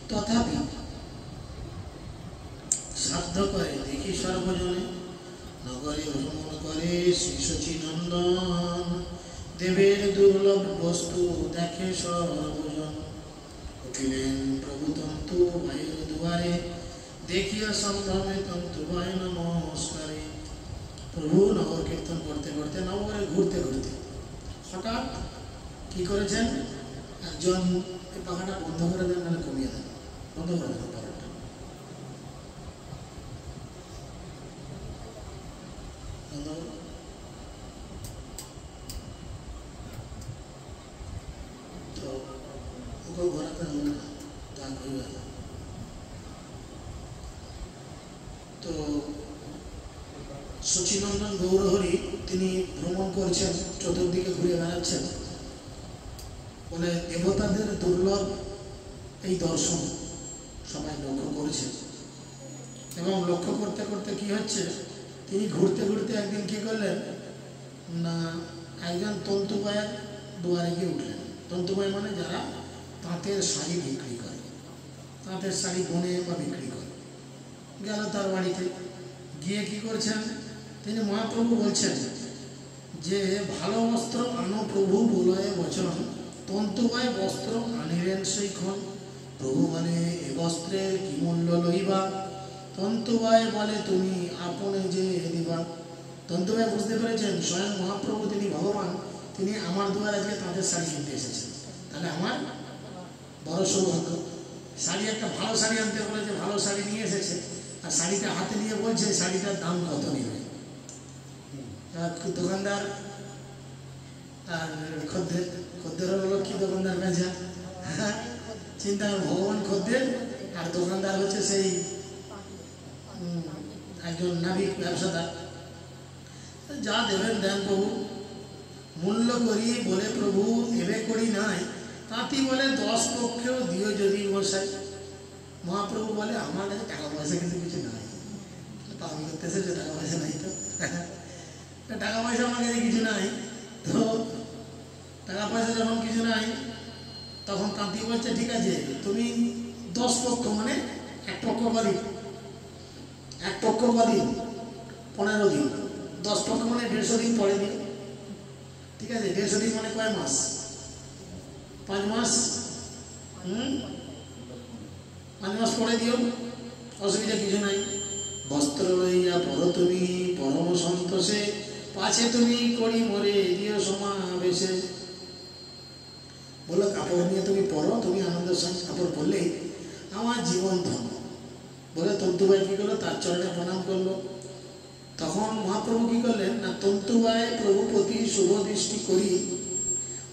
তথাপি সাধ্য করে দেখি সর্বজনে নগরে ভ্রমণ করে শ্রী শচীনন্দন। দেবের দুর্লভ বস্তু দেখে সর্বজন। উঠিলেন প্রভু তন্তু ভাইয়ের দুয়ারে, দেখিয়া সম্ভ্রমে তন্তু ভাই নমস্কারে। প্রভু নগর কীর্তন করতে করতে নগরে ঘুরতে ঘুরতে হঠাৎ কি করেছেন, একজন পাখাটা বন্ধ করে দেন, মানে কমিয়ে দেন, বন্ধ করে দেন পাখাটা। তো ওকে ঘোরাতে হবে না, তা হয়ে গেল। তো শচীনন্দন গৌরহরি তিনি ভ্রমণ করছেন, চতুর্দিকে ঘুরে বেড়াচ্ছেন, বলে দেবতাদের দুর্লভ এই দর্শন সবাই লক্ষ্য করেছেন। এবং লক্ষ্য করতে করতে কি হচ্ছে, তিনি ঘুরতে ঘুরতে একদিন কি করলেন না, একজন তন্তুবায়ের দুয়ারে গিয়ে উঠলেন। তন্তুবাই মানে যারা তাঁতের শাড়ি বিক্রি করে, তাঁতের শাড়ি বোনে বা বিক্রি করে। গেল তার বাড়িতে, গিয়ে কি করছেন, তিনি মহাপ্রভু বলছেন যে ভালো বস্ত্র আনো প্রভু বলয়ে বচন, তন্তুবায় বস্ত্র আনিলেন সেইক্ষণ। প্রভু বলে এ বস্ত্রের কি মূল্য লইবা, তন্তুবায় বলে তুমি আপনে যে দিবা। তন্তুবায় বুঝতে পেরেছেন স্বয়ং মহাপ্রভু তিনি ভগবান, তিনি আমার দুয়ারে আজকে তাঁতের শাড়ি কিনতে এসেছেন, তাহলে আমার বড় সৌভাগ্য। শাড়ি একটা ভালো শাড়ি আনতে বলেছে, ভালো শাড়ি নিয়ে এসেছে, আর শাড়িটা হাতে নিয়ে বলছে শাড়িটার দাম কত নেবে। দোকানদার আর খদ্দের, খদ্দের হলো কি দোকানদার বেচা, চিন্তা ভগবান খদ্দের আর দোকানদার হচ্ছে সেই একজন নাবিক ব্যবসাদার। যা দেবেন দেন প্রভু, মূল্য করি বলে প্রভু এবে করি নাই, তাঁতি বলে 10 পক্ষেও দিও যদি মশাই। মহাপ্রভু বলে আমার কাছে টাকা পয়সা কিন্তু কিছু নাই, তো আমি করতে এসেছি টাকা পয়সা নাই, তো টাকা পয়সা আমার কাছে কিছু নাই। তো টাকা পয়সা যখন কিছু নাই, তখন তাঁতি বলছে ঠিক আছে তুমি 10 পক্ষ মানে এক পক্ষ কদিন, এক পক্ষ কদিন 15 দিন, 10 পক্ষ মানে 150 দিন পরে দিন, ঠিক আছে। 150 দিন মানে কয় মাস, 5 মাস, 5 মাস পরে দিও, অসুবিধা কিছু নাই। বস্ত্র লইয়া পর তুমি পরম সন্তোষে, পাছে তুমি করি মরে দিও সমাবেশে। বলো কাপড় নিয়ে তুমি পরো, তুমি আনন্দের সঙ্গে কাপড় পরলেই আমার জীবন ধন্য। বলে তন্তুবাই কি করলো, তার চরণে প্রণাম করলো। তখন মহাপ্রভু কি করলেন না, তন্তুবাই প্রভু প্রতি শুভ দৃষ্টি করি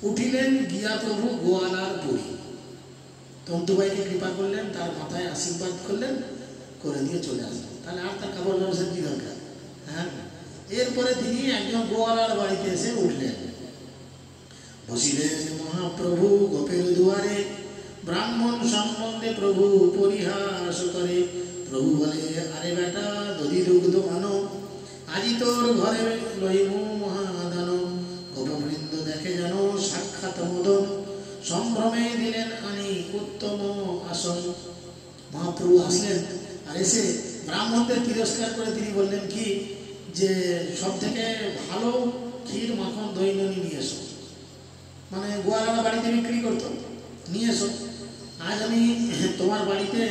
উঠিলেন গিয়া প্রভু গোয়ালার পুরী। তন্তুবাইকে কৃপা করলেন, তার মাথায় আশীর্বাদ করলেন, করে দিয়ে চলে আসলেন। তাহলে আর তার কাপড় ব্যবসার কি দরকার, হ্যাঁ। এরপরে তিনি একজন গোয়ালার বাড়িতে এসে উঠলেন। বসিলেন মহাপ্রভু গোপের দুয়ারে, ব্রাহ্মণ সম্বন্ধে প্রভু পরিহাস করে। প্রভু বলে আরে বেটা দধি দুগ্ধ মানো, আজি তোর ঘরে লইমু মহাদান। গোপবৃন্দ দেখে যেন সাক্ষাৎ মদন, সম্ভ্রমে দিলেন আনি উত্তম আসন। মহাপ্রভু আসলেন, আর এসে ব্রাহ্মণদের তিরস্কার করে তিনি বললেন কি যে সব থেকে ভালো ক্ষীর মাখন দই ননি নিয়ে এসো। মানে গোয়ালারা বাড়িতে বিক্রি করতো, নিয়ে এসো, আজ আমি তোমার বাড়িতে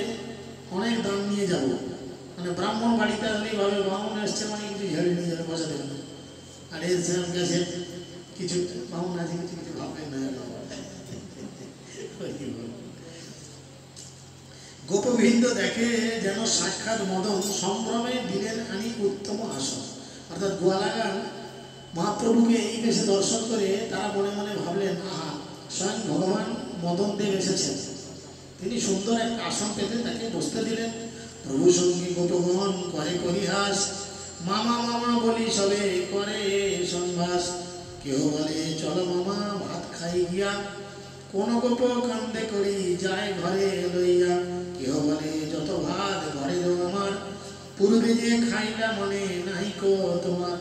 অনেক দাম নিয়ে যাব। মানে ব্রাহ্মণ বাড়িতে আসলেই ভাবে ব্রাহ্মণ এসছে মানে কিছু ঝেড়ে নিয়ে যাবে, বসা দেবে না। আর এসেছিলাম গেছে কিছু ব্রাহ্মণ আছে কিছু কিছু ভাববেন না। গোপবৃন্দ দেখে যেন সাক্ষাৎ মদন, সম্ভ্রমে দিলেন আনি উত্তম আসন। অর্থাৎ গোয়ালাগান মহাপ্রভুকে এই বেশে দর্শন করে তারা মনে মনে ভাবলেন আহা স্বয়ং ভগবান মদন দেব এসেছেন। তিনি সুন্দর একটা আসন পেতে তাকে বসতে দিলেন। প্রভু সঙ্গী গোপগণ করে পরিহাস, মামা মামা বলি সবে করে সংবাস। কেউ বলে চলো মামা ভাত খাই গিয়া, কোন গোপ কান্দে করি যায় ঘরে লইয়া। কেহ বলে যত ভাত ঘরে দো আমার, পূর্বে যে খাইলা মনে নাই কো তোমার।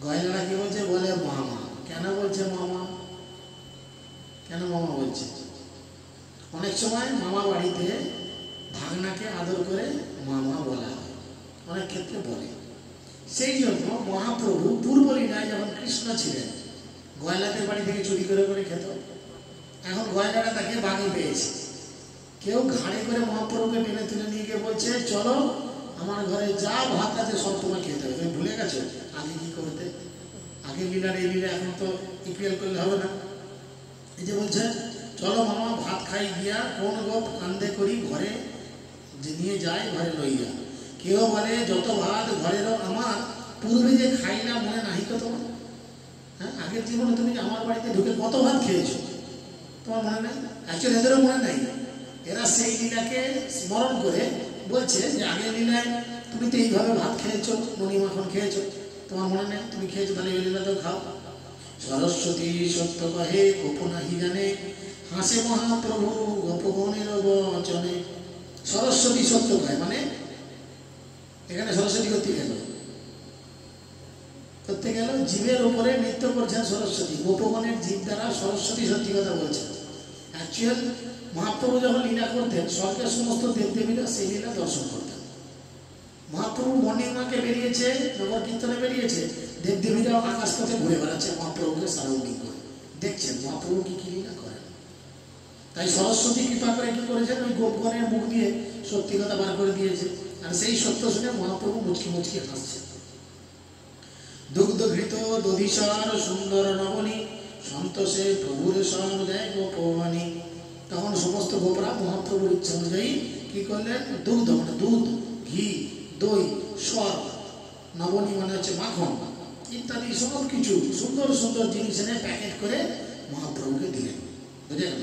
গয়লারা কি বলছে, বলে মামা। কেন বলছে মামা, কেন মামা বলছে? অনেক সময় মামা বাড়িতে ভাগনাকে আদর করে মামা বলা হয়, অনেক ক্ষেত্রে বলে। সেই জন্য মহাপ্রভু পূর্বলীলায় যখন কৃষ্ণ ছিলেন গয়লাদের বাড়ি থেকে চুরি করে করে খেত। এখন গয়লাটা তাকে বাগে পেয়েছে, কেউ ঘাড়ে করে মহাপ্রভুকে টেনে তুলে নিয়ে গিয়ে বলছে, চলো আমার ঘরে যা ভাত আছে সব তোমার খেতে হবে। তুমি ভুলে গেছো আগে কি করতে, আগে লীলার এই লীলা এখন তো ইপিএল করলে হবে না। এই যে বলছে চলো মামা ভাত খাই গিয়া, কোন গোপ কান্দে করি ঘরে যে নিয়ে যায় ঘরে লইয়া। কেউ বলে যত ভাত ঘরেরও আমার, পূর্বে যে খাই না মনে নাহি তো তোমার। হ্যাঁ, আগের জীবনে তুমি আমার বাড়িতে ঢুকে কত ভাত খেয়েছো তোমার মনে নাই? অ্যাকচুয়ালি এদেরও মনে নাই। এরা সেই লীলাকে স্মরণ করে বলছে যে আগের লীলায় তুমি তো এইভাবে ভাত খেয়েছো, মণি মাখন খেয়েছো, তোমার মনে নেই? তুমি খেয়েছো, তাহলে এই লীলা তো খাও। সরস্বতী সত্য কহে গোপনাহি জানে, হাসে মহাপ্রভু গোপগণের বচনে। সরস্বতী সত্য কয় মানে এখানে সরস্বতী করতে গেল জীবের উপরে নৃত্য করছেন সরস্বতী, গোপগণের জীব দ্বারা সরস্বতী সত্যি কথা বলছেন। অ্যাকচুয়াল মহাপ্রভু যখন লীলা করতেন স্বর্গের সমস্ত দেবদেবীরা সেই লীলা দর্শন করতেন। মহাপ্রভু মর্নিমাকে বেরিয়েছে, নগর কীর্তনে বেরিয়েছে, দেবদেবীরাও আকাশপথে ঘুরে বেড়াচ্ছে মহাপ্রভুকে সারাউন্ডিং করে দেখছেন মহাপ্রভু কি কি লীলা করেন। তাই সরস্বতী কৃপা করে কি করেছেন, ওই গোপগণের মুখ দিয়ে সত্যি কথা বার করে দিয়েছে। আর সেই সত্য শুনে মহাপ্রভু মুচকি মুচকি হাসছে। দুগ্ধ ঘৃত দধিসার সুন্দর নবনী, সন্তোষে প্রভুর সঙ্গ দেয় গোপবাণী। তখন সমস্ত গোপরা মহাপ্রভুর ইচ্ছা অনুযায়ী কি করলেন, দুগ্ধ মানে দুধ, ঘি, দই, সর, নবনী মানে হচ্ছে মাখন ইত্যাদি সব কিছু সুন্দর সুন্দর জিনিস এনে প্যাকেট করে মহাপ্রভুকে দিলেন। বুঝে গেল?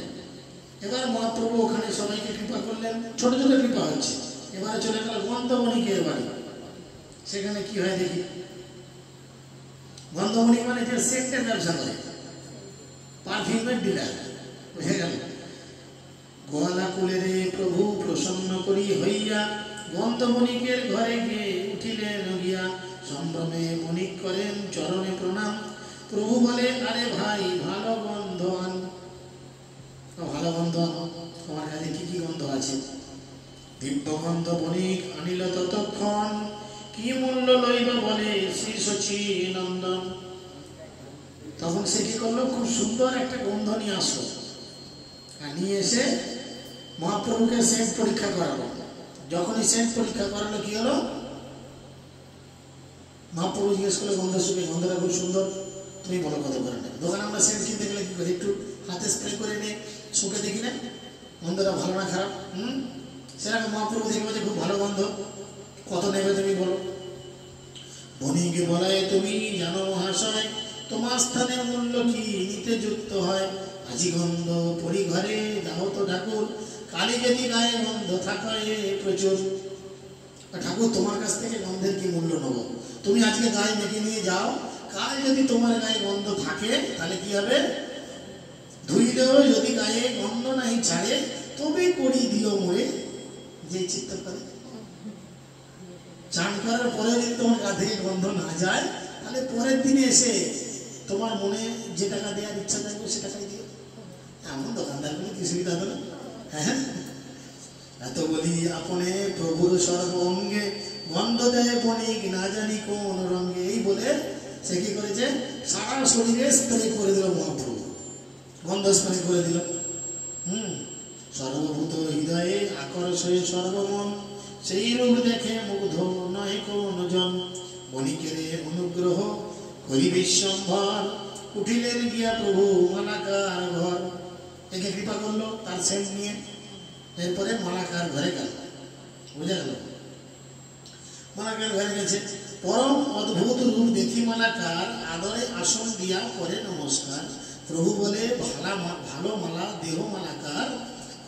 এবার মহাপ্রভু ওখানে সবাইকে কৃপা করলেন, ছোট ছোট কৃপা হচ্ছে। এবারে চলে গেল গন্ধবণিকের বাড়ি। সেখানে কি হয় দেখি। গন্ধবণিক মানে যে সেন্টের ব্যবসা করে, পারফিউমের ডিলার। বুঝে গেল? গোয়ালা কুলে রে প্রভু প্রসন্ন করি হইয়া, গন্ধবণিকের ঘরে গিয়ে উঠিলেন গিয়া। সম্ভ্রমে বণিক করেন চরণে প্রণাম, প্রভু বলে আরে ভাই ভালো গন্ধ আন। ভালো গন্ধ আনো, তোমার কাছে কি কি গন্ধ আছে? দিব্য গন্ধ বণিক আনিল ততক্ষণ, কি মূল্য লইব বলে শ্রী শচী নন্দন। তখন সে কি করলো, খুব সুন্দর একটা গন্ধ নিয়ে আসলো, আর নিয়ে এসে মহাপ্রভুকে সেন্ট পরীক্ষা করালো। যখনই সেন্ট পরীক্ষা করালো কি হলো, মহাপ্রভু জিজ্ঞেস করলো গন্ধ শুনে, গন্ধটা খুব সুন্দর, তুমি বলো কত করে নেবে। দোকানে আমরা সেন্ট কিনতে গেলে কি করি, একটু হাতে স্প্রে করে নিয়ে শুকে দেখি না গন্ধটা ভালো না খারাপ। সেরকম মহাপ্রভু দেখবে যে খুব ভালো গন্ধ, কত নেবে তুমি বলো। বণিকে বলায় তুমি জানো মহাশয়, তোমার স্থানের মূল্য কি নিতে যুক্ত হয়। আজি গন্ধ পরিঘরে দাও তো ঠাকুর, কালী যদি গায়ে গন্ধ থাকায় প্রচুর। ঠাকুর তোমার কাছ থেকে গন্ধের কি মূল্য নেবো, তুমি আজকে গায়ে মেখে নিয়ে যাও, কাল যদি তোমার গায়ে গন্ধ থাকে তাহলে কি হবে, ধুইলেও যদি গায়ে গন্ধ নাই ছাড়ে, তবে করি দিও মোরে যে চিত্ত করে। চান করার পরে যদি তোমার গা থেকে গন্ধ না যায়, তাহলে পরের দিনে এসে তোমার মনে যে টাকা দেওয়ার ইচ্ছা থাকবে সে টাকাই দিও। এমন দোকানদারগুলো কি সুবিধা হলো। হ্যাঁ, এত বলি আপনে প্রভুর সর্ব অঙ্গে, গন্ধ দেয় বণিক না জানি কোন রঙে। এই বলে সে কি করেছে, সারা শরীরে স্প্রে করে দিল মহাপ্রভু, গন্ধ স্প্রে করে দিল। সর্বভূত হৃদয়ে আকর্ষয়ে সর্বমন, সেই রূপ দেখে মুগ্ধ নয় কোন জন। বণিকের অনুগ্রহ করি বিশ্বম্ভর, উঠিলেন গিয়া প্রভু মালাকার ঘর। একে কৃপা করলো তার সেন্ট নিয়ে, এরপরে মালাকার ঘরে গেল। বুঝে গেল? মালাকার ঘরে গেছে, পরম অদ্ভুত রূপ দেখি মালাকার, আদরে আসন দিয়া করে নমস্কার। প্রভু বলে ভালো মালা দেহ মালাকার,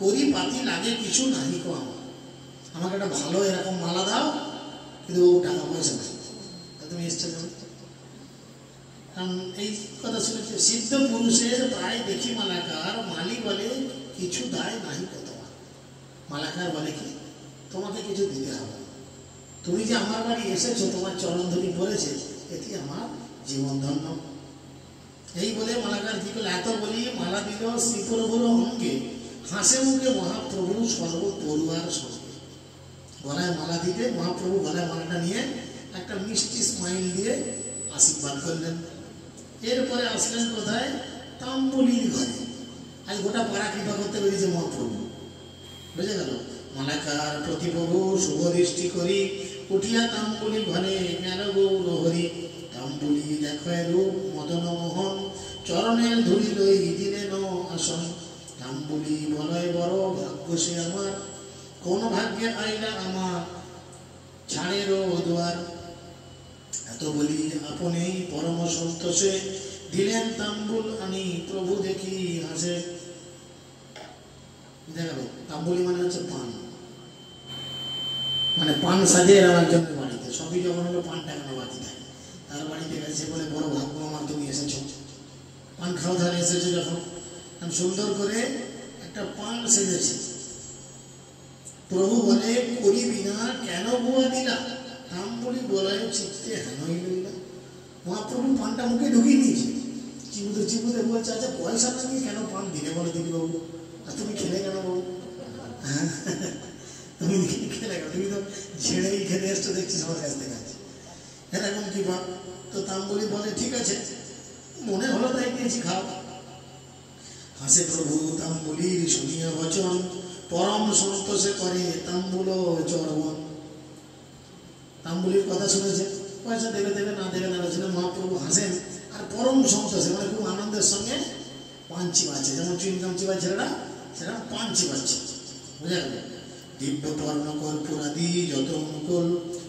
করি পাতি লাগে কিছু নাহি কো আমার। আমাকে একটা ভালো এরকম মালা দাও, কিন্তু ও টাকা পয়সা নেই, তুমি এসছে দেবে। কারণ এই কথা শুনেছে, সিদ্ধ পুরুষের প্রায় দেখি মালাকার, মালি বলে কিছু দায় নাহি কো তোমার। মালাকার বলে কি, তোমাকে কিছু দিতে হবে, তুমি যে আমার বাড়ি এসেছো, তোমার চরণধরি পড়েছে, এটি আমার জীবন ধন্য। এই বলে মালাকার কি করলো, এত বলি মালা দিল শ্রীপ্রভুর অঙ্গে, হাসে মুখে মহাপ্রভু সর্বপড়ুয়ার সঙ্গে গলায় মালা দিতে, মহাপ্রভু গলায় মালাটা নিয়ে একটা মিষ্টি স্মাইল দিয়ে আশীর্বাদ করলেন। এরপরে আসলেন কোথায়? তাম্বুলির ঘরে। আজ গোটা পাড়া কৃপা করতে পেরেছে মহাপ্রভু, বুঝে গেল। মালাকার প্রতিপ্রভু শুভ দৃষ্টি করি উঠিয়া তাম্বুলি ঘরে গেল গৌর হরি। তাম্বুলি দেখো রূপ মদন মোহন চরণের ধুলি লই দিলেন আসন। তাম্বুলি বলয় বড় ভাগ্য সে আমার, কোন ভাগ্যে আইলা আমার ছাড়েরও দুয়ার। এত বলি আপনেই পরম সন্তোষে দিলেন তাম্বুল আনি প্রভু দেখি হাসে। দেখো তাম্বুলি মানে হচ্ছে পান, মানে পান সাজিয়ে এলাম একজনের বাড়িতে। সবই যখন হলো পান টাকানো বাড়ি থাকে, তার বাড়িতে গেছে বলে বড় ভাগ্য আমার তুমি এসেছো, পান খাও তাহলে এসেছো যখন। আমি সুন্দর করে একটা পান সেজেছি। প্রভু বলে করিবি না কেন বুয়া দিলা, তাম্বুলি বলয় চিত্তে হেনই লইলা। মহাপ্রভু পানটা মুখে ঢুকিয়ে দিয়েছে, চিবুতে চিবুতে বলছে আচ্ছা পয়সা না নিয়ে কেন পান দিলে বলে দিদি বাবু, আর তুমি খেলে কেন বাবু? হ্যাঁ তুমি খেলে কেন, তুমি তো ঝেড়েই খেতে এসছো দেখছিস আমার কাছ থেকে আছে, এরকম কি পান? তো তাম্বুলি বলে ঠিক আছে, মনে হলো তাই দিয়েছি, খাও। হাসে প্রভু তাম্বুলির শুনিয়া বচন, পরম সন্তোষে করে তাম্বুল চরবন। তাম্বুলির কথা শুনেছে, পয়সা দেবে দেবে না দেবে না ছিল। মহাপ্রভু হাসেন আর পরম সন্তোষে, মানে খুব আনন্দের সঙ্গে পান চিবাচ্ছে, যেমন চুইনকাম চিবায় ছেলেরা, সেটা পান চিবাচ্ছে, বুঝা গেল। দিব্য পর্ণ কর্পূরাদি যত অনুকূল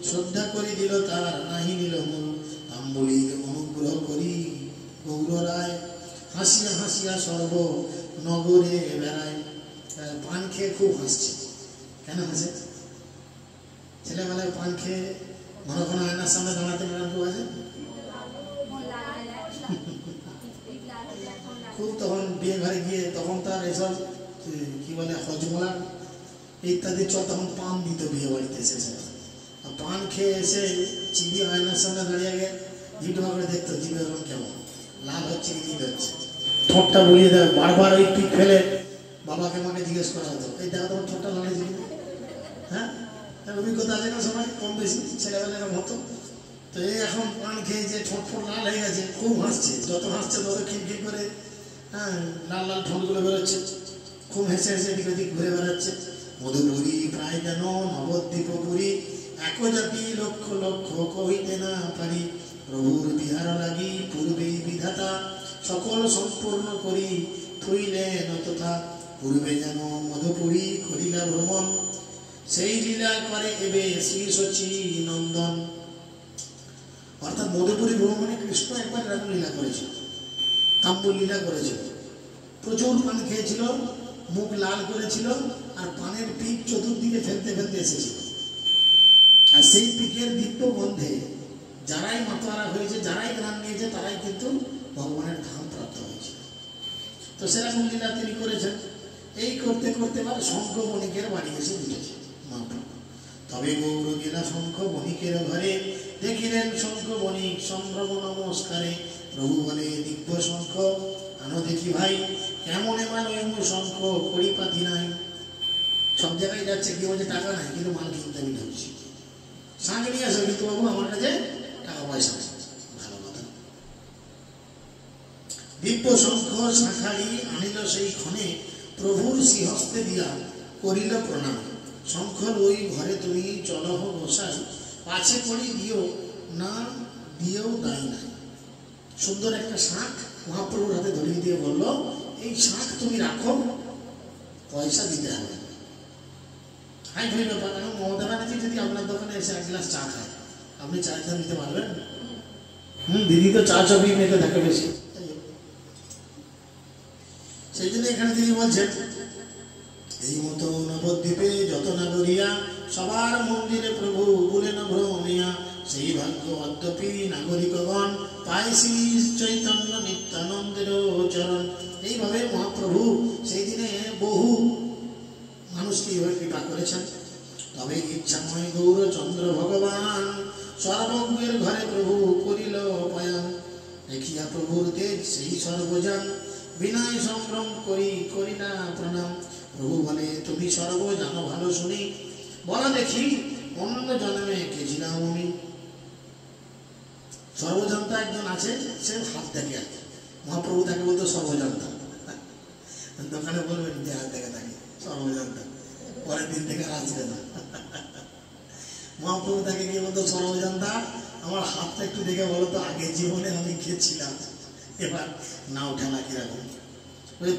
শ্রদ্ধা করে দিল তার নাহি নিল মূল। তাম্বুলির অনুগ্রহ করি গৌর রায়, হাসিয়া হাসিয়া সর্ব নগরে বেড়ায়। পান খেয়ে খুব হাসছে। কেন হাসে? ছেলেবেলায় পান খেয়ে ঘন ঘন আয়নার সামনে দাঁড়াতে বেড়ান খুব হাসে। খুব তখন বিয়ে ঘরে গিয়ে তখন তার এসব কি বলে হজমলা ইত্যাদি তখন পান দিত বিয়ে বাড়িতে এসে। পান খেয়ে এসে চিবি আয়নার সামনে দাঁড়িয়ে গিয়ে জিভটা করে দেখতো জিভে এখন কেমন লাল হচ্ছে কি জিভ হচ্ছে, ঠোঁটটা বুলিয়ে দেয়। বারবার ওই পিক ফেলে বাবাকে মাকে জিজ্ঞেস করা হতো, এই দেখো তোমার ঠোঁটটা লাল হয়েছে কিনা। হ্যাঁ, অভিজ্ঞতা আছে না সবাই কম বেশি, ছেলেবেলার মতো। তো এই এখন পান খেয়ে যে ঠোঁট ফোট লাল হয়ে গেছে, খুব হাসছে। যত হাসছে তত খিলখিল করে হ্যাঁ লাল লাল ঠোঁটগুলো বেরোচ্ছে, খুব হেসে হেসে এদিক ওদিক ঘুরে বেড়াচ্ছে। মধুপুরী প্রায় যেন নবদ্বীপপুরী, এক জাতি লক্ষ লক্ষ কহিতে না পারি। প্রভুর বিহার লাগি পূর্বেই বিধাতা, সকল সম্পূর্ণ করি থইলেন তথা। পূর্বে যেন মধুপুরী করিলা ভ্রমণ, সেই লীলা করে এবে শ্রী শচী নন্দন। অর্থাৎ মধুপুরী ভ্রমণে কৃষ্ণ একবার এরকম লীলা করেছিল, তাম্বুল লীলা করেছিল। প্রচুর পান খেয়েছিল, মুখ লাল করেছিল, আর পানের পিক চতুর্দিকে ফেলতে ফেলতে এসেছিল। আর সেই পিকের দিব্য গন্ধে যারাই মাতোয়ারা হয়েছে, যারাই গ্রাম নিয়েছে, তারাই কিন্তু ভগবানের ধাম প্রাপ্ত হয়েছে। তো সেরকম লীলা তিনি করেছেন। এই করতে করতে এবার শঙ্খ বণিকের বাড়ি এসে উঠেছে মহাপ্রভু। তবে গৌর গেলা শঙ্খ বণিকের ঘরে, দেখিলেন শঙ্খ বণিক সম্ভ্রম নমস্কারে। প্রভু বলে দিব্য শঙ্খ আনো দেখি ভাই, কেমন এবার ওই শঙ্খ কড়িপাতি নাই। সব জায়গায় যাচ্ছে, কি বলছে টাকা নাই কিন্তু মাল কিনতে আমি ঢুকছি, সঙ্গে নিয়ে আসো কিন্তু বাবু আমার কাছে টাকা পয়সা নেই। ভালো কথা। দিব্য শঙ্খ শাঁখারি আনিল সেই ক্ষণে, প্রভুর শ্রীহস্তে দিয়া করিল প্রণাম। শঙ্খ ওই ঘরে তুমি চলহ বসাই, পাছে করি দিও না দিয়েও দায় নাই। সুন্দর একটা শাঁখ মহাপ্রভুর হাতে ধরিয়ে দিয়ে বলল, এই শাঁখ তুমি রাখো, পয়সা দিতে হবে। হাই ভাই ব্যাপার। এখন মমতা ব্যানার্জি যদি আপনার দোকানে এসে এক গ্লাস চা খায়, আপনি চায়ের দাম দিতে পারবেন? দিদি তো চা চাপিয়ে মেয়েকে থাকে বেশি। সেই জন্য এখানে তিনি বলছেন, এই মতো নবদ্বীপে যত নাগরিয়া, সবার মন্দিরে প্রভু বলেন ভ্রমিয়া। সেই ভাগ্য অদ্যপি নাগরিকগণ পায় শ্রী চৈতন্য নিত্যানন্দের চরণ। এইভাবে মহাপ্রভু সেই দিনে বহু মানুষকে এইভাবে কৃপা করেছেন। তবে ইচ্ছাময় গৌরচন্দ্র ভগবান, সর্বজ্ঞের ঘরে প্রভু করিল পয়ান। দেখিয়া প্রভুর তেজ সেই সর্বজন, বিনয় সম্ভ্রম করি করিনা প্রণাম। প্রভু বলে তুমি সর্ব জানো ভালো শুনি, বলো দেখি অন্য জন্মে কে ছিলাম আমি। সর্বজান্তা একজন আছে, সে হাত দেখে আছে, মহাপ্রভু তাকে বলতো সর্বজান্তা। দোকানে বলবেন যে হাত দেখে থাকে সর্বজান্তা, পরের দিন থেকে আসবে না। মহাপ্রভু তাকে গিয়ে বলতো সর্বজান্তা আমার হাতটা একটু দেখে বলো তো আগের জীবনে আমি কে ছিলাম, এবার নাও ঠেলা কিরকম।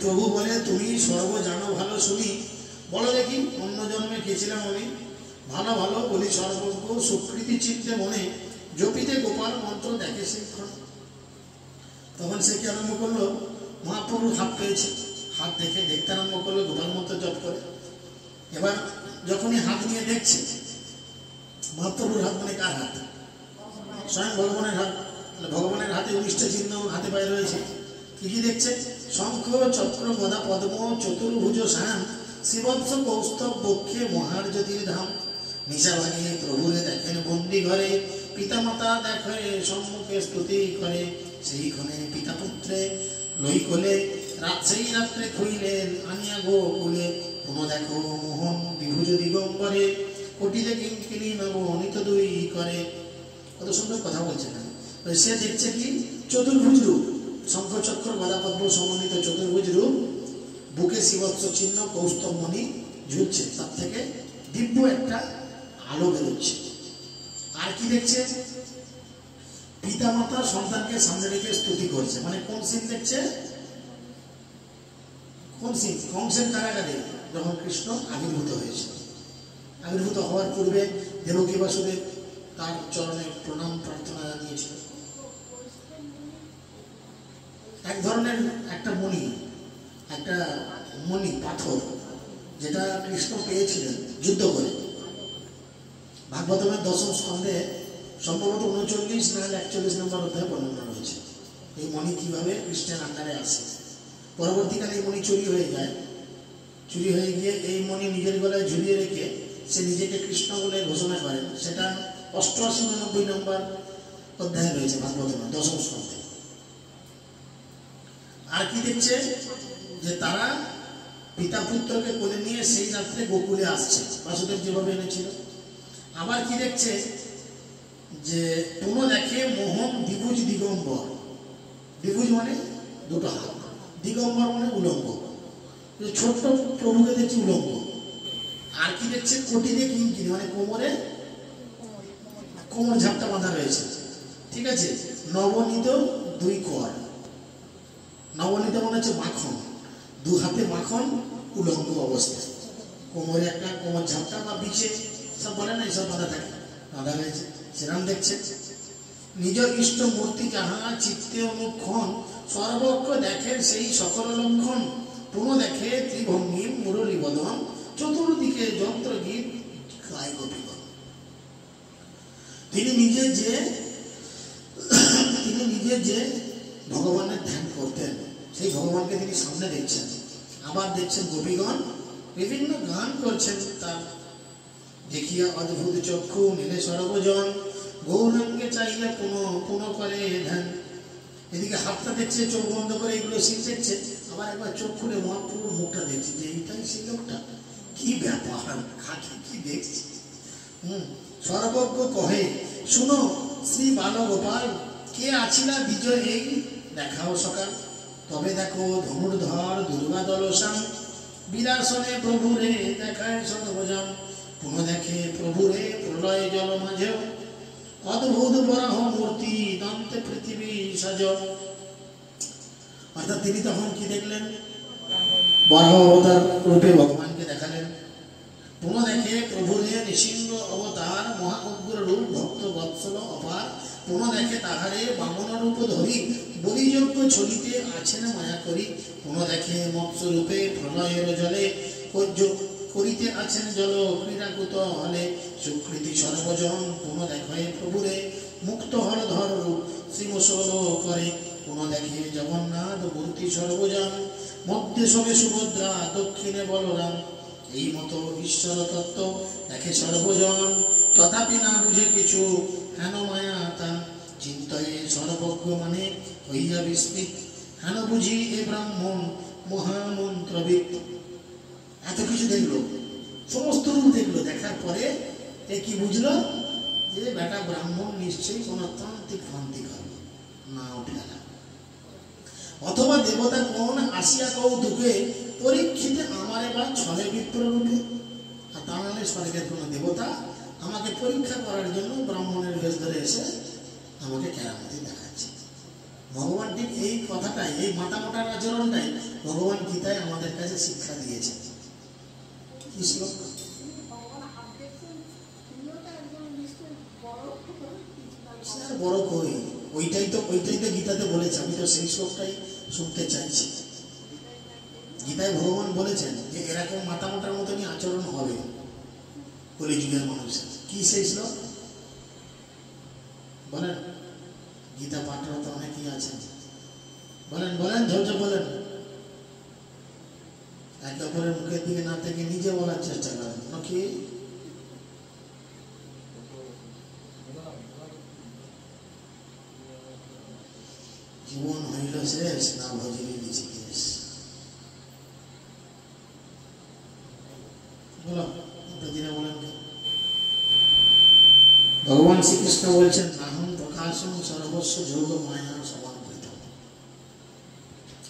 প্রভু বলে তুমি সর্ব জানো ভালো শুনি, বলো দেখি অন্য জন্মে কে ছিলাম আমি। ভালো ভালো বলি সর্বজ্ঞ সুকৃতি চিত্তে মনে, জপিতে গোপাল মন্ত্র দেখে শিক্ষণ। তখন সে কি আরম্ভ করলো, মহাপ্রভুর হাত পেয়েছে, হাত দেখে দেখতে আরম্ভ করলো, গোপাল মন্ত্র জপ করে। এবার যখনই হাত নিয়ে দেখছে, মহাপ্রভুর হাত মানে কার হাত? স্বয়ং ভগবানের হাত। ভগবানের হাতে 19টা চিহ্ন হাতে পায়ে রয়েছে। কি কি দেখছে? শঙ্খ চক্র গদা পদ্ম চতুর্ভুজ শান, শিবৎস কৌস্তব বক্ষে মহার্যতির ধাম। নিশা ভাঙিয়ে প্রভুরে দেখেন বন্দি ঘরে, পিতামাতা দেখে সম্মুখে স্তুতি করে। সেই ক্ষণে পিতা পুত্রে লই কোলে, সেই রাত্রে খুইলেন আনিয়া গোকুলে। পুনঃ দেখো মোহন বিভুজ দিগম্বরে, কোটিতে কিঙ্কিনি নব অনিত দুই করে। কত সুন্দর কথা বলছে না? সে দেখছে কি চতুর্ভুজ রূপ, শঙ্খ চক্র গদা পদ্ম সমন্বিত চতুর্ভুজ রূপ, বুকে শিবৎস চিহ্ন কৌস্তব মণি ঝুলছে, তার থেকে দিব্য একটা আলো বেরোচ্ছে। আর কি দেখছে? পিতা মাতা সন্তানকে সামনে রেখে স্তুতি করছে। মানে কোন সিন দেখছে? কোন সিন? কংসের কারাগারে যখন কৃষ্ণ আবির্ভূত হয়েছে, আবির্ভূত হওয়ার পূর্বে দেবকী বাসুদেব তার চরণে প্রণাম প্রার্থনা জানিয়েছিল। এক ধরনের একটা মণি পাথর, যেটা কৃষ্ণ পেয়েছিলেন যুদ্ধ করে। ভাগবতমের 10ম স্কন্ধে সম্ভবত 39 না 41 নম্বর অধ্যায়ে বর্ণনা রয়েছে এই মণি কিভাবে কৃষ্ণের আকারে আসে। পরবর্তীকালে এই মণি চুরি হয়ে যায়, চুরি হয়ে গিয়ে এই মণি নিজের গলায় ঝুলিয়ে রেখে সে নিজেকে কৃষ্ণ বলে ঘোষণা করেন। সেটা 88-89 নম্বর অধ্যায়ে রয়েছে ভাগবতমের 10ম স্কন্ধে। আর কি দেখছে? যে তারা পিতা পুত্রকে কোলে নিয়ে সেই রাত্রে গোকুলে আসছে, বাসুদেব যেভাবে এনেছিল। আবার কি দেখছে? যে পুনঃ দেখে মোহন দ্বিভুজ দিগম্বর। দ্বিভুজ মানে দুটো হাত, দিগম্বর মানে উলঙ্গ। ছোট্ট প্রভুকে দেখছে উলঙ্গ। আর কি দেখছে? কোটিতে কিঙ্কিনি মানে কোমর ঝাপটা বাঁধা রয়েছে, ঠিক আছে। নবনীত 2 কর, নবনীত মনে হচ্ছে মাখন, 2 হাতে মাখন, উলঙ্গ অবস্থায়, কোমরে একটা কোমর ঝাপটা বা বিছে সব বলে না, এইসব বাঁধা থাকে, বাঁধা রয়েছে। সেরাম দেখছে। নিজ ইষ্ট মূর্তি যাহা চিত্তে অনুক্ষণ, সর্বক্ষ দেখেন সেই সকল লক্ষণ। পুনঃ দেখে ত্রিভঙ্গি মুরলী বদন, চতুর্দিকে যন্ত্র গীত গায় গোপীগণ। তিনি নিজে যে ভগবানের ধ্যান করতেন, সেই ভগবানকে তিনি সামনে দেখছেন। আবার দেখছেন গোপীগণ বিভিন্ন গান করছেন। তার দেখিয়া অদ্ভুত চক্ষু নীলে সর্বজন, গৌরাঙ্গে চাইলে পুনঃ করে ধ্যান। এদিকে হাতটা দেখছে চোখ বন্ধ করে, এগুলো সিন দেখছে। আবার একবার চোখ খুলে মহাপ্রভুর মুখটা দেখছে, যে এইটাই সেই লোকটা, কি ব্যাপার, কি দেখছি। সর্বজ্ঞ কহে শুনো শ্রী বালগোপাল, কে আছিলা বিজয় এই দেখাও সকাল। তবে দেখো ধনুর্ধর দুর্গা দলসান, বিরাসনে প্রভুরে দেখায় সর্বজন। পুনঃ দেখে প্রভুরে প্রলয় জল মাঝেও, অদ্ভুত বরাহ মূর্তি দন্তে পৃথিবী সাজ। অর্থাৎ তিনি তখন কি দেখলেন? বরাহ অবতার রূপে ভগবানকে দেখালেন। পুনঃ দেখে প্রভুরে নৃসিংহ অবতার, মহা উগ্র রূপ ভক্ত বৎসল অপার। পুনঃ দেখে তাহারে বামন রূপ ধরি, বলিযজ্ঞ ছড়িতে আছেন মায়া করি। পুনঃ দেখে মৎস্য রূপে প্রলয়ের জলে, করিতে আছেন জল ক্রীড়াকুত হলে। সুকৃতি সর্বজন পুনঃ দেখে প্রভুরে, মুক্ত হরধর রূপ শ্রীমুসল করে। পুনঃ দেখে জগন্নাথ মূর্তি সর্বজন, মধ্যে সবে সুভদ্রা দক্ষিণে বলরাম। এই মতো ঈশ্বর তত্ত্ব দেখে সর্বজন, তথাপি না বুঝে কিছু হেন মায়া তা। চিন্তায় সর্বজ্ঞ মানে হইয়া বিস্মিত, হেন বুঝি এ ব্রাহ্মণ মহামন্ত্রবিদ। এত কিছু দেখলো, সমস্ত রূপ দেখলো, দেখার পরে এ কি বুঝলো যে বেটা ব্রাহ্মণ নিশ্চয়ই কোনো তান্ত্রিক ফান্তিক হবে, না উঠে গেল। অথবা দেবতা কোন আসিয়া কৌতুকে পরীক্ষিতে আমার এবার ছলে বিপ্র রূপে, আর তা নাহলে স্বর্গের কোনো দেবতা আমাকে পরীক্ষা করার জন্য ব্রাহ্মণের বেশ ধরে এসে আমাকে কেরামতি দেখাচ্ছে। ভগবান ঠিক এই কথাটাই, এই মাতামোটার আচরণটাই ভগবান গীতায় আমাদের কাছে শিক্ষা দিয়েছে। কি শ্লোক? বড় কই, ওইটাই তো গীতাতে বলেছে। আমি তো সেই শ্লোকটাই শুনতে চাইছি। গীতায় ভগবান বলেছেন যে এরকম মাতামোটার মতনই আচরণ হবে কলিযুগের মানুষের। কি সেই শ্লোক বলেন? গীতা পাঠরত অনেকেই আছেন, বলেন বলেন, ঝরঝর বলেন। একে অপরের মুখের দিকে না থেকে নিজে বলার চেষ্টা করেন নাকি? জীবন হইল শেষ, না ভজিলি ঋষিকেশ। বলো দিনে বলেন। ভগবান শ্রীকৃষ্ণ বলছেন নাহং প্রকাশং সর্বস্ব যোগ মায়া সমানকৃত।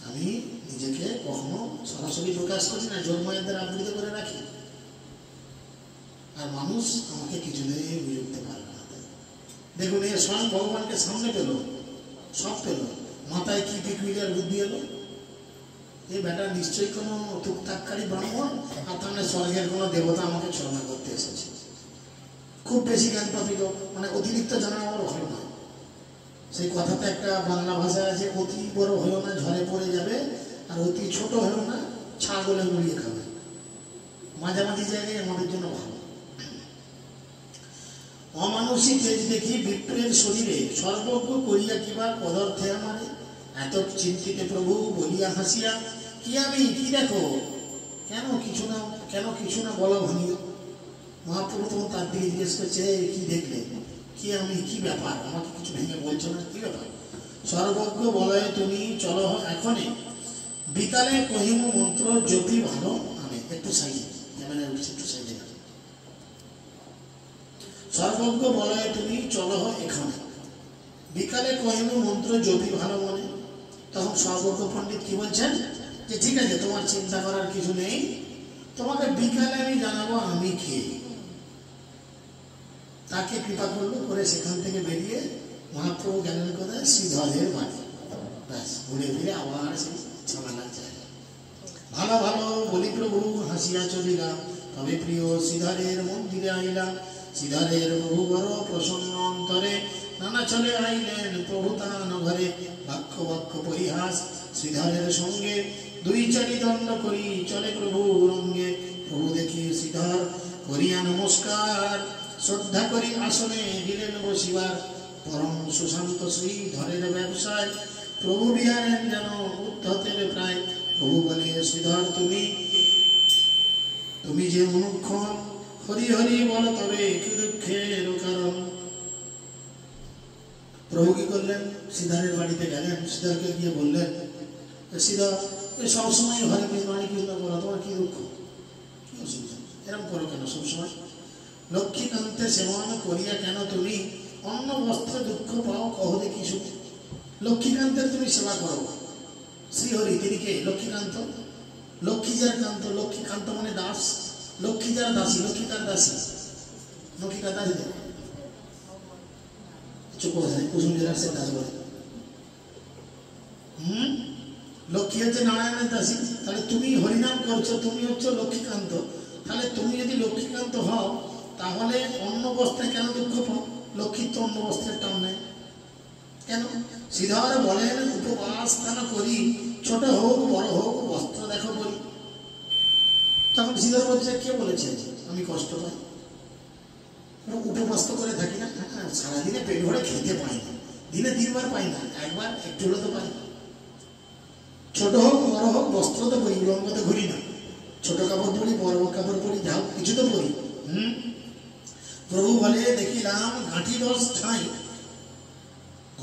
আমি নিজেকে কখনো সরাসরি প্রকাশ করি না, যোগ মায়ার দ্বারা আবৃত করে রাখি। আর মানুষ আমাকে কিছুতেই বিরুদ্ধে পারবে না। দেখুন এ স্বয়ং ভগবানকে সামনে পেল, সব পেল, মাথায় কি পিকুইলার বুদ্ধি এলো, এ বেটা নিশ্চয়ই কোনো টুকটাককারী ব্রাহ্মণ, আর তাহলে স্বর্গের কোনো দেবতা আমাকে ছলনা করতে এসেছে। খুব বেশি জ্ঞান পাপিল, মানে অতিরিক্ত জানা আমার ভালো না। সেই কথাতে একটা বাংলা ভাষা আছে, অতি বড় হয়েও না ঝড়ে পড়ে যাবে, আর অতি ছোট হয়েও না ছাগলে মুড়িয়ে খাবে। মাঝামাঝি জায়গায় আমাদের জন্য ভালো। অমানুষী তেজ দেখি বিপ্রের শরীরে, সর্বজ্ঞ করিয়া কিবা পদার্থে আমারে। এত চিন্তিতে প্রভু বলিয়া হাসিয়া, কি আমি কি দেখো, কেন কিছু না বলা ভাঙিও। মহাপ্রভু তখন তার দিকে জিজ্ঞেস করছে কি দেখলে, কি আমি, কি ব্যাপার, আমাকে কিছু ভেঙে বলছো না, কি ব্যাপার? সর্বজ্ঞ বলয়ে তুমি চলো এখনে, বিকালে কহিম মন্ত্র জপি ভালো আমি। একটু সাইডে ক্যামেরা উঠছে, একটু সাইডে। সর্বজ্ঞ বলয়ে তুমি চলো এখানে, বিকালে কহিম মন্ত্র জপি ভালো মনে। তখন সর্বজ্ঞ পণ্ডিত কি বলছেন যে ঠিক আছে, তোমার চিন্তা করার কিছু নেই, তোমাকে বিকালে আমি জানাবো আমি কে। তাকে কৃপা করলো, করে সেখান থেকে বেরিয়ে মহাপ্রভু গেলেন কোথায়? শ্রীধরের বাড়ি। ব্যাস, ঘুরে ফিরে আবার সেই ঝামেলার জায়গা। ভালো ভালো বলি প্রভু হাসিয়া চলিলাম, তবে প্রিয় শ্রীধরের মন্দিরে আইলাম। শ্রীধরের বহু বড় প্রসন্ন অন্তরে, নানা চলে আইলেন প্রভু তান ঘরে। বাক্য বাক্য পরিহাস শ্রীধরের সঙ্গে, দুই চারি দণ্ড করি চলে প্রভু রঙ্গে। প্রভু দেখি শ্রীধর করিয়া নমস্কার, শ্রদ্ধা করি আসনে দিলেন বসিবার। পরম সুশান্ত শ্রীধরের ব্যবসায়, প্রভু বিহারেন যেন উদ্ধতের প্রায়। প্রভু বলে শ্রীধর তুমি যে অনুক্ষণ, হরি হরি বল তবে কি দুঃখের কারণ। প্রভু কি করলেন? শ্রীধরের বাড়িতে গেলেন, শ্রীধরকে গিয়ে বললেন শ্রীধর সবসময় হরে কৃষ্ণ বলো, তোমার কি দুঃখ, কি অসুবিধা, এরকম করো কেন সবসময়? লক্ষ্মীকান্তে সেবন করিয়া কেন তুমি অন্ন বস্ত্র দুঃখ পাও, কহ দেখি শুনি। লক্ষ্মীকান্তের তুমি সেবা করো। শ্রীহরি তিনি কে? লক্ষ্মীকান্ত। লক্ষ্মী যার কান্ত, লক্ষ্মীকান্ত মানে দাস, লক্ষ্মী যার দাসী, লক্ষ্মী তার দাসী, লক্ষ্মী কার দাসী। চুপ হয়ে কুসুম জেলার সে দাস বলে। লক্ষ্মী হচ্ছে নারায়ণের দাসী। তাহলে তুমি হরিনাম করছো, তুমি হচ্ছে লক্ষ্মীকান্ত। তাহলে তুমি যদি লক্ষ্মীকান্ত হও, তাহলে অন্ন বস্ত্রে কেন দুঃখ পাও? লক্ষ্মীর তো অন্ন বস্ত্রের টান নেই কেন? শ্রীধর বলেন উপবাস কেন করি, ছোট হোক বড় হোক বস্ত্র দেখো বলি। তখন শ্রীধর বলছে কে বলেছে আমি কষ্ট পাই? উপবাস তো করে থাকি না, সারাদিনে পেট ভরে খেতে পাই না, দিনে 3 বার পাই না, একবার একটু হলে তো পাই। ছোট হোক বড় হোক বস্ত্র তো পরি, উলঙ্গ তো ঘুরি না, ছোট কাপড় পরি বড় কাপড় পরি, যা কিছু তো পরি। প্রভু বলে দেখিলাম ঘাঁটি 10 ঠাঁই,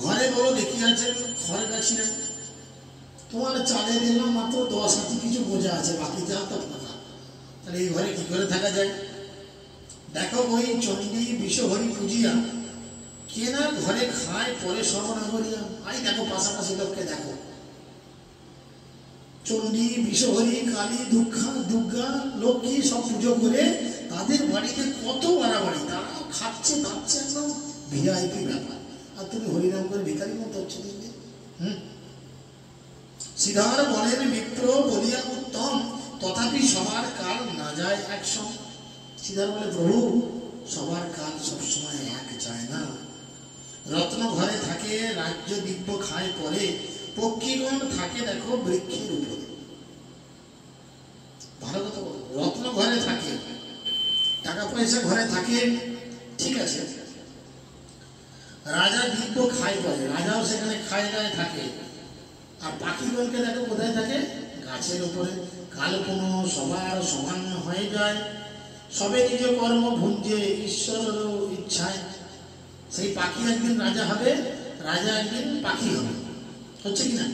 ঘরে বলো দেখিয়াছেন ঘর গাছি না। তোমার চালে দেখলাম মাত্র 10 হাতি কিছু বোঝা আছে, বাকি যা তো ফাঁকা। তাহলে এই ঘরে কি করে থাকা যায়? দেখো ওই চণ্ডী বিষহরি পূজিয়া কেনা ঘরে খায় পরে সর্বনাগরিয়া। আই দেখো পাশাপাশি লোককে দেখো, চণ্ডী বিষহরি কালী দুর্গা লক্ষ্মী সব পুজো করে তাদের বাড়িতে কত বাড়াবাড়ি, তারা খাচ্ছে দাচ্ছে, একদম ভিআইপি ব্যাপার। আর তুমি হরিনাম করে ভিখারির মতো হচ্ছে দিন দিন। শ্রীধর বলেন বিপ্র বলিয়া উত্তম, তথাপি সবার কাল না যায় একসঙ্গে। শ্রীধর বলে প্রভু সবার কাল সবসময় এক যায় না। রত্ন ঘরে থাকে রাজ্য দিব্য খায় পরে, পক্ষীগণ থাকে দেখো বৃক্ষের উপরে। ভালো কথা বলো, রত্ন ঘরে থাকে, টাকা পয়সা ঘরে থাকে, ঠিক আছে, রাজা দিব্য খায় পরে, রাজাও সেখানে খায় দায় থাকে। আর পাখিগণকে দেখো কোথায় থাকে? গাছের উপরে। কাল কোনো সবার সমান হয়ে যায়, সবে নিজ কর্ম ভুঞ্জে ঈশ্বরের ইচ্ছায়। সেই পাখি একদিন রাজা হবে, রাজা একদিন পাখি হবে, হচ্ছে কিনা?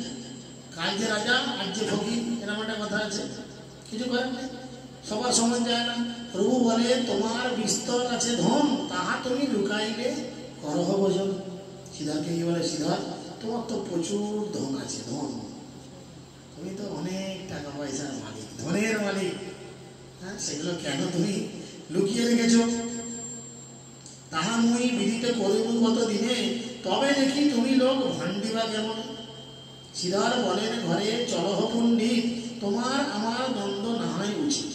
কাল যে রাজা আর যে ফকির, এরকম একটা কথা আছে, কিছু করেন নাই, সবার সমান যায় না। প্রভু বলে তোমার বিস্তর আছে ধন, তাহা তুমি লুকাইলে করহ ভোজন। শ্রীধরকে কি বলে? শ্রীধর তোমার তো প্রচুর ধন আছে, ধন, তুমি তো অনেক টাকা পয়সার মালিক, ধনের মালিক, হ্যাঁ, সেগুলো কেন তুমি লুকিয়ে রেখেছ? তাহা মুই বিদিত করিব কত দিনে, তবে দেখি তুমি লোক ভান্ডিবা কেমন। শ্রীধর বলেন ঘরে চলহ পণ্ডিত, তোমার আমার দ্বন্দ্ব না হয় উচিত।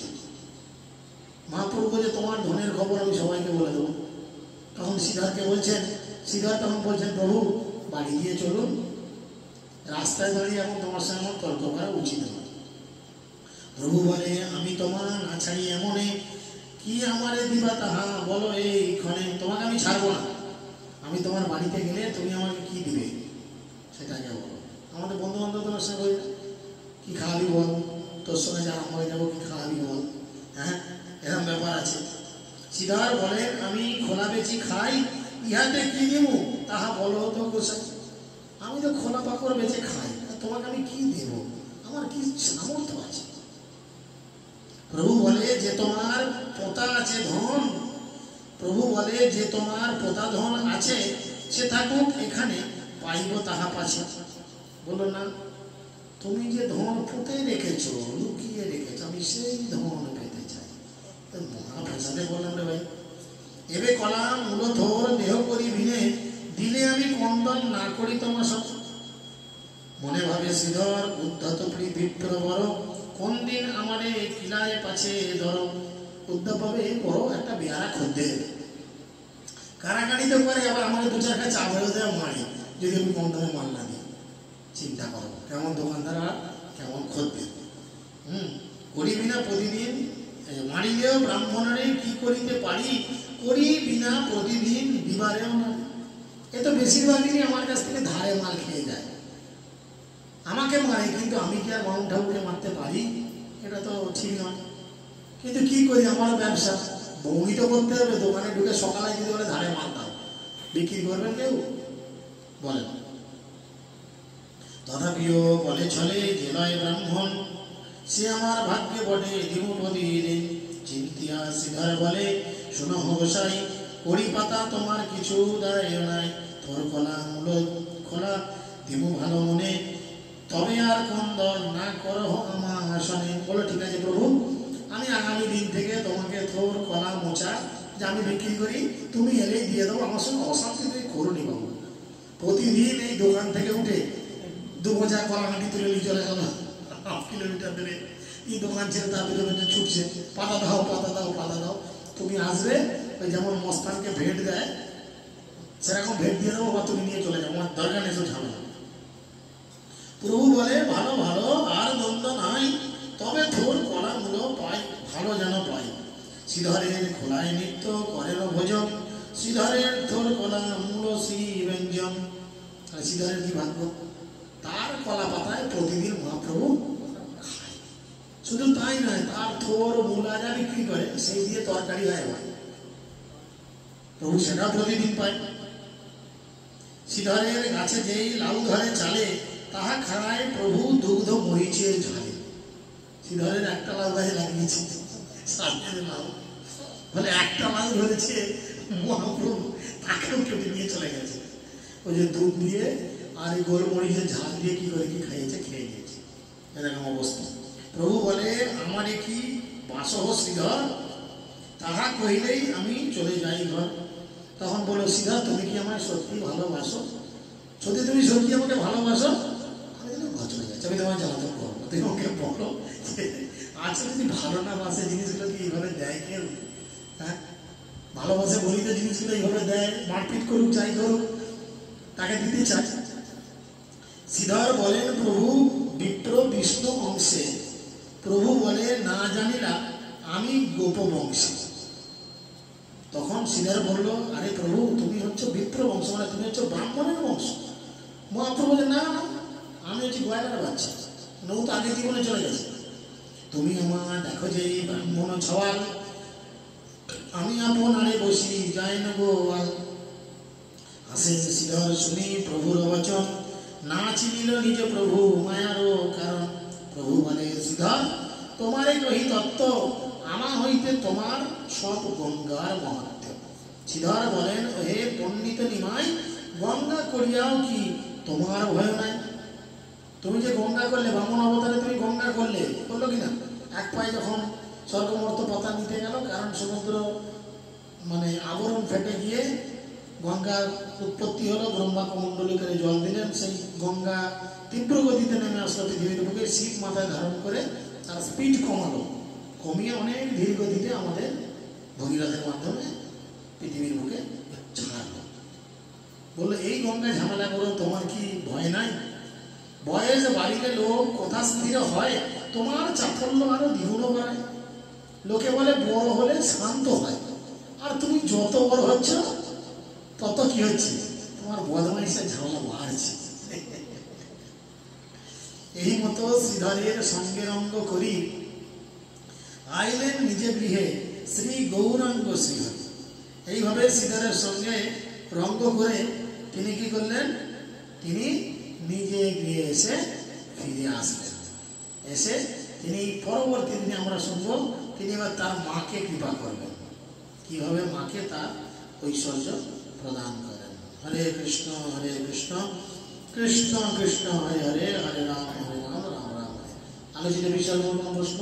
মহাপ্রভু যে তোমার ধনের খবর আমি সবাইকে বলে দেবো। তখন শ্রীধরকে বলছেন, শ্রীধর তখন বলছেন প্রভু বাড়ি দিয়ে চলুন, রাস্তায় দাঁড়িয়ে এখন তোমার সঙ্গে আমার তর্ক করা উচিত নয়। প্রভু বলে আমি তোমার না ছাড়ি এমনে, কি আমারে দিবা তাহা বলো এইক্ষণে। তোমাকে আমি ছাড়বো না, আমি তোমার বাড়িতে গেলে তুমি আমাকে কি দিবে সেটাকে বলো। আমাদের বন্ধু বান্ধব তোমার সঙ্গে বলি কি খাওয়াবি বল, তোর সঙ্গে যারা হয়ে যাবো কি খাওয়াবি বল, হ্যাঁ, এরকম ব্যাপার আছে। শ্রীধর বলেন আমি খোলা বেচি খাই, ইহাতে কি দেব তাহা বলো তো গোসাই। আমি তো খোলা পাকড় বেচে খাই, তোমাকে আমি কি দেব, আমার কি সামর্থ্য আছে? প্রভু বলে যে তোমার পোতা আছে ধন, প্রভু বলে যে তোমার পোতা ধন আছে, সে থাকুক এখানে, পাইব তাহা পাছে। বলো না, তুমি যে ধন পুঁতে রেখেছো, লুকিয়ে রেখেছো, আমি সেই ধন পেতে চাই। তো মহা ভাষাতে বললাম রে ভাই, এবে কলাম মূলধর দেহ করি ভিনে, দিলে আমি কন্দন না করি তোমার সব। মনে ভাবে শ্রীধর উদ্ধত বিপ্র বড়, কোন দিন আমারে কিলায় পাছে ধরো। উদ্ধব ভাবে বড় একটা বেয়ারা খদ্দের, কারাকারি তো করে, আবার আমাকে দু চারটা চা ভরে দেওয়া মারি, যদি আমি কম দামে মাল না দিই। চিন্তা করো কেমন দোকানদার আর কেমন খদ্দের। করি বিনা প্রতিদিন মারিলেও ব্রাহ্মণরে কি করিতে পারি, করি বিনা প্রতিদিন দিবারেও না। এ তো বেশিরভাগই আমার কাছ থেকে ধারে মাল খেয়ে যায়, আমাকে মারে, কিন্তু আমি কি আর বামুন ঠাকুরকে মারতে পারি? এটা তো ঠিক নয়। কিন্তু কি করি, আমারও ব্যবসা, বৌনি তো করতে হবে। দোকানে ঢুকে সকালে যদি বলে ধারে মাল দাও, বিক্রি করবেন কেউ? বলে তথাপিও বলে চলে যে নয় ব্রাহ্মণ, সে আমার ভাগ্যে বটে দিব প্রতিদিন। চিন্তিয়া শ্রীধর বলে শোনো গোসাই, কড়ি পাতা তোমার কিছু দাঁড়ায় নাই, তোর কলা মূল খোলা দিব ভালো মনে, তবে আর কন্দন না করো আমার আসনে। বলো ঠিক আছে প্রভু, আমি আগামী দিন থেকে তোমাকে তোর কলা মোচা যে আমি বিক্রি করি, তুমি এলেই দিয়ে দেবো, আমার সঙ্গে অশান্তি তুমি করো নি বাবু। প্রতিদিন এই দোকান থেকে উঠে 2 বোঝা কলা হাঁটি তুলে নিয়ে চলে গেল 1/2 কিলোমিটার ধরে, এই দোকান ছেড়ে তার ভিতরে ছুটছে, পাতা দাও পাতা দাও পাতা দাও। তুমি আসবে, ওই যেমন মস্তানকে ভেট দেয় সেরকম ভেট দিয়ে দেবো, বা তুমি নিয়ে চলে যাবো, আমার দরকার নেই, ঝামেলা। প্রভু বলে ভালো ভালো আর দ্বন্দ্ব নাই, তবে তোর কলা মূল পাই, ভালো যেন পাই। শ্রীধরের খোলায় নিত্য করেন ভোজন, শ্রীধরের তোর কলা মূল শ্রী ব্যঞ্জন। শ্রীধরের কি ভাগ্য, তার কলা পাতায় প্রতিদিন মহাপ্রভু খায়। শুধু তাই নয়, তার থোর মূলা যা বিক্রি করে সেই দিয়ে তরকারি হয়, প্রভু সেটা প্রতিদিন পায়। শ্রীধরের গাছে যেই লাউ ধরে চালে, তাহা খায় প্রভু দুগ্ধ মরিচের ঝালে। শ্রীধরের একটা লাউ গাছে লাগিয়েছে, সামনে দিলাম বলে একটা মাছ ধরেছে মহাপ্রভু, তাকেও কেটে নিয়ে চলে গেছে। ওই যে দুধ দিয়ে আর এই গোলমরিচের ঝাল দিয়ে কি করে কি খাইয়েছে, খেয়ে নিয়েছে, এরকম অবস্থা। প্রভু বলে আমারে কি বাসহ শ্রীধর, তাহা কহিলেই আমি চলে যাই ঘর। তখন বলো শ্রীধর তুমি কি আমায় সত্যি ভালোবাসো, যদি তুমি সত্যি আমাকে ভালোবাসো আমি যেন ঘর চলে যাচ্ছি, আমি তোমায় জ্বালাতন করবো, তুমি ওকে বলো। আচ্ছা যদি ভালো না বাসে জিনিসগুলো কি এইভাবে দেয় কেউ? হ্যাঁ, ভালোবাসে বলি তো জিনিসগুলো এইভাবে দেয়, মারপিট করুক যাই করুক তাকে দিতে চায়। শ্রীধর বলেন প্রভু বিপ্র বিষ্ণু অংশে, প্রভু বলে না জানিলা আমি গোপ বংশে। তখন শ্রীধর বলল আরে প্রভু তুমি হচ্ছে বিপ্র বংশ, মানে তুমি হচ্ছে ব্রাহ্মণের বংশ। মহাপ্রভু বলে না না আমি হচ্ছি গোয়ালার বাচ্চা, নৌ তো আগে জীবনে চলে গেছে। তুমি আমার দেখো যে ব্রাহ্মণ ছওয়াল, আমি আপন আরে বসি যাই না গোয়াল। আসেন শ্রীধর শুনি প্রভুর বচন, না চিনিল নিজ প্রভু মায়ারও কারণ। প্রভু বলে শ্রীধর তোমারে কহি তত্ত্ব, আমা হইতে তোমার সব গঙ্গার মহাত্ম। শ্রীধর বলেন হে পণ্ডিত নিমাই, গঙ্গা করিয়াও কি তোমার ভয় নাই? তুমি যে গঙ্গা করলে, ব্রাহ্মণ অবতারে তুমি গঙ্গা করলে, করলো কিনা? এক পায়ে যখন স্বর্গমর্ত পাতা নিতে গেল, কারণ সমুদ্র মানে আবরণ ফেটে গিয়ে গঙ্গার উৎপত্তি হলো, ব্রহ্মা কমণ্ডলী করে জল দিলেন, সেই গঙ্গা তীব্র গতিতে নেমে আসলো পৃথিবীর বুকে, শিব মাথায় ধারণ করে তার স্পিড কমালো, কমিয়ে অনেক ধীর গতিতে আমাদের ভগীরথের মাধ্যমে পৃথিবীর বুকে ছাড়লো। বললো এই গঙ্গায় ঝামেলা করো, তোমার কি ভয় নাই? বয়স বাড়িলে লোক কথা স্থির হয়, তোমার চাফল্য আরো দ্বিগুণ বাড়ে। লোকে বলে বড় হলে শান্ত হয়, আর তুমি যত বড় হচ্ছ তত কি হচ্ছে, তোমার বদমাইশের ঝামেলা বাড়ছে। এই মতো শ্রীধরের সঙ্গে রঙ্গ করি আইলেন নিজে গৃহে শ্রী গৌরাঙ্গ শ্রীহরি। এইভাবে শ্রীধরের সঙ্গে রঙ্গ করে তিনি কি করলেন, তিনি নিজে গৃহে এসে ফিরে আসলেন। এসে তিনি পরবর্তী দিনে আমরা শুনবো তিনি এবার তার মাকে কৃপা করবেন, কিভাবে মাকে তার ঐশ্বর্য প্রদান করেন। হরে কৃষ্ণ কৃষ্ণ কৃষ্ণ হরে হরে, হরে রাম রাম রাম হরে। আলোচিত বিষয় কোনো প্রশ্ন?